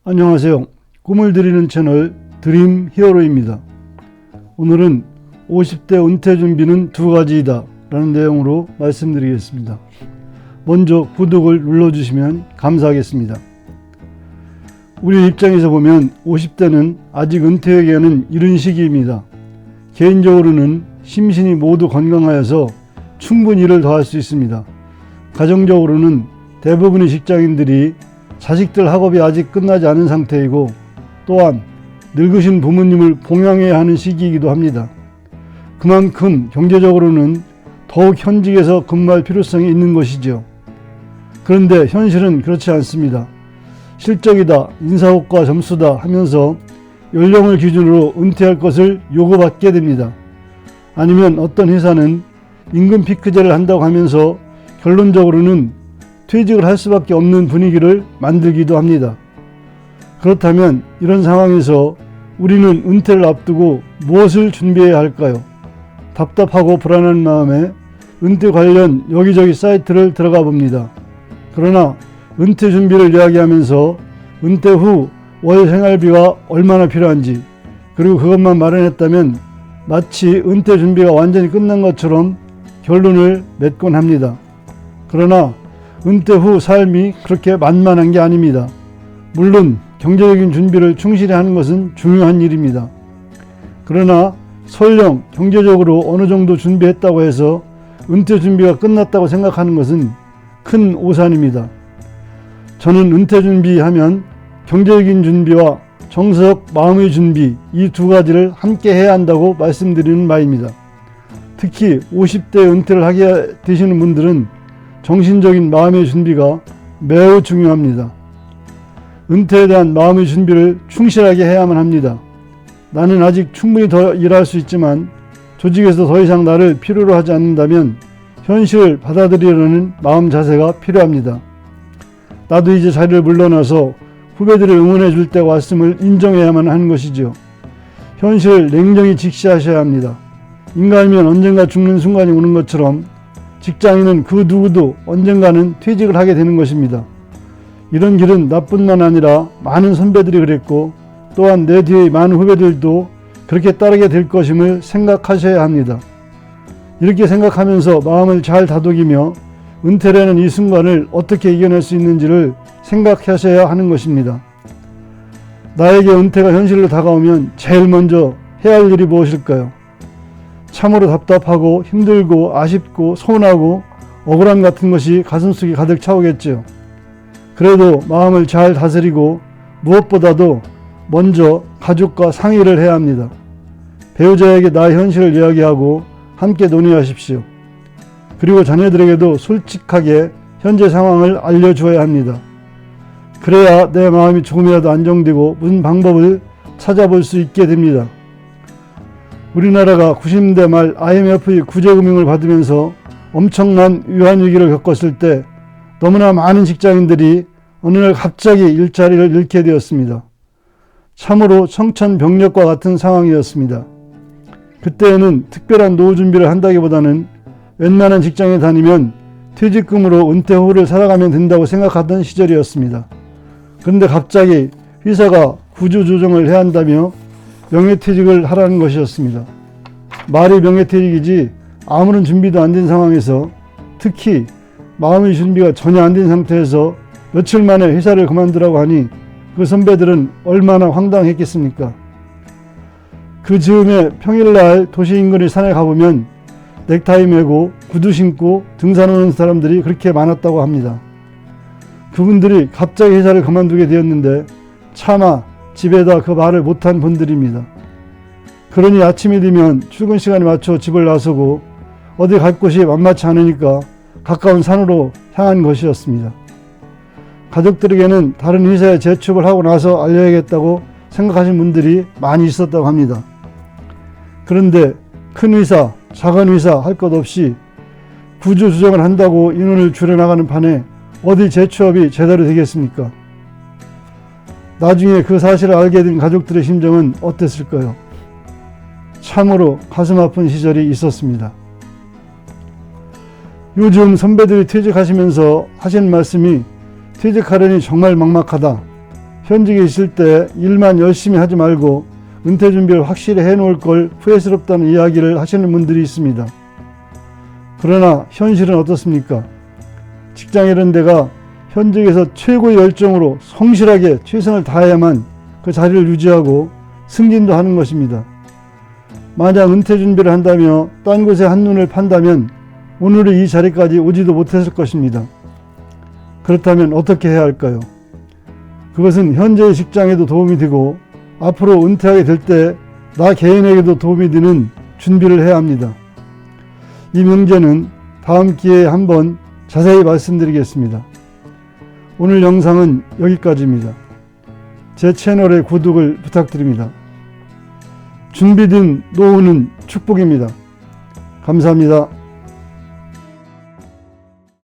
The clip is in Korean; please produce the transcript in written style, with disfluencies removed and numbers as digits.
안녕하세요. 꿈을 드리는 채널 드림 히어로입니다. 오늘은 50대 은퇴 준비는 두 가지이다 라는 내용으로 말씀드리겠습니다. 먼저 구독을 눌러주시면 감사하겠습니다. 우리 입장에서 보면 50대는 아직 은퇴에게는 이른 시기입니다. 개인적으로는 심신이 모두 건강하여서 충분히 일을 더 할 수 있습니다. 가정적으로는 대부분의 직장인들이 자식들 학업이 아직 끝나지 않은 상태이고 또한 늙으신 부모님을 봉양해야 하는 시기이기도 합니다. 그만큼 경제적으로는 더욱 현직에서 근무할 필요성이 있는 것이죠. 그런데 현실은 그렇지 않습니다. 실적이다, 인사효과 점수다 하면서 연령을 기준으로 은퇴할 것을 요구받게 됩니다. 아니면 어떤 회사는 임금 피크제를 한다고 하면서 결론적으로는 퇴직을 할 수밖에 없는 분위기를 만들기도 합니다. 그렇다면 이런 상황에서 우리는 은퇴를 앞두고 무엇을 준비해야 할까요? 답답하고 불안한 마음에 은퇴 관련 여기저기 사이트를 들어가 봅니다. 그러나 은퇴 준비를 이야기하면서 은퇴 후 월 생활비가 얼마나 필요한지, 그리고 그것만 마련했다면 마치 은퇴 준비가 완전히 끝난 것처럼 결론을 맺곤 합니다. 그러나 은퇴 후 삶이 그렇게 만만한 게 아닙니다. 물론 경제적인 준비를 충실히 하는 것은 중요한 일입니다. 그러나 설령 경제적으로 어느 정도 준비했다고 해서 은퇴 준비가 끝났다고 생각하는 것은 큰 오산입니다. 저는 은퇴 준비하면 경제적인 준비와 정서적 마음의 준비, 이 두 가지를 함께 해야 한다고 말씀드리는 바입니다. 특히 50대 은퇴를 하게 되시는 분들은 정신적인 마음의 준비가 매우 중요합니다. 은퇴에 대한 마음의 준비를 충실하게 해야만 합니다. 나는 아직 충분히 더 일할 수 있지만 조직에서 더 이상 나를 필요로 하지 않는다면 현실을 받아들이려는 마음 자세가 필요합니다. 나도 이제 자리를 물러나서 후배들을 응원해 줄 때가 왔음을 인정해야만 하는 것이죠. 현실을 냉정히 직시하셔야 합니다. 인간이면 언젠가 죽는 순간이 오는 것처럼 직장인은 그 누구도 언젠가는 퇴직을 하게 되는 것입니다. 이런 길은 나뿐만 아니라 많은 선배들이 그랬고 또한 내 뒤의 많은 후배들도 그렇게 따르게 될 것임을 생각하셔야 합니다. 이렇게 생각하면서 마음을 잘 다독이며 은퇴라는 이 순간을 어떻게 이겨낼 수 있는지를 생각하셔야 하는 것입니다. 나에게 은퇴가 현실로 다가오면 제일 먼저 해야 할 일이 무엇일까요? 참으로 답답하고 힘들고 아쉽고 서운하고 억울함 같은 것이 가슴속에 가득 차오겠죠. 그래도 마음을 잘 다스리고 무엇보다도 먼저 가족과 상의를 해야 합니다. 배우자에게 나의 현실을 이야기하고 함께 논의하십시오. 그리고 자녀들에게도 솔직하게 현재 상황을 알려주어야 합니다. 그래야 내 마음이 조금이라도 안정되고 무슨 방법을 찾아볼 수 있게 됩니다. 우리나라가 90년대 말 IMF의 구제금융을 받으면서 엄청난 위안위기를 겪었을 때 너무나 많은 직장인들이 어느 날 갑자기 일자리를 잃게 되었습니다. 참으로 청천벽력과 같은 상황이었습니다. 그때에는 특별한 노후 준비를 한다기보다는 웬만한 직장에 다니면 퇴직금으로 은퇴 후를 살아가면 된다고 생각하던 시절이었습니다. 그런데 갑자기 회사가 구조조정을 해야 한다며 명예퇴직을 하라는 것이었습니다. 말이 명예퇴직이지 아무런 준비도 안 된 상황에서, 특히 마음의 준비가 전혀 안 된 상태에서 며칠 만에 회사를 그만두라고 하니 그 선배들은 얼마나 황당했겠습니까? 그 즈음에 평일날 도시 인근의 산에 가보면 넥타이 메고 구두 신고 등산하는 사람들이 그렇게 많았다고 합니다. 그분들이 갑자기 회사를 그만두게 되었는데 차마 집에다 그 말을 못한 분들입니다. 그러니 아침이 되면 출근 시간에 맞춰 집을 나서고 어디 갈 곳이 만만치 않으니까 가까운 산으로 향한 것이었습니다. 가족들에게는 다른 회사에 재취업을 하고 나서 알려야겠다고 생각하신 분들이 많이 있었다고 합니다. 그런데 큰 회사, 작은 회사 할 것 없이 구조조정을 한다고 인원을 줄여나가는 판에 어디 재취업이 제대로 되겠습니까? 나중에 그 사실을 알게 된 가족들의 심정은 어땠을까요? 참으로 가슴 아픈 시절이 있었습니다. 요즘 선배들이 퇴직하시면서 하시는 말씀이 퇴직하려니 정말 막막하다. 현직에 있을 때 일만 열심히 하지 말고 은퇴 준비를 확실히 해놓을 걸 후회스럽다는 이야기를 하시는 분들이 있습니다. 그러나 현실은 어떻습니까? 직장 이런 데가 현직에서 최고의 열정으로 성실하게 최선을 다해야만 그 자리를 유지하고 승진도 하는 것입니다. 만약 은퇴 준비를 한다며 딴 곳에 한눈을 판다면 오늘의 이 자리까지 오지도 못했을 것입니다. 그렇다면 어떻게 해야 할까요? 그것은 현재의 직장에도 도움이 되고 앞으로 은퇴하게 될 때 나 개인에게도 도움이 되는 준비를 해야 합니다. 이 명제는 다음 기회에 한번 자세히 말씀드리겠습니다. 오늘 영상은 여기까지입니다. 제 채널의 구독을 부탁드립니다. 준비된 노후는 축복입니다. 감사합니다.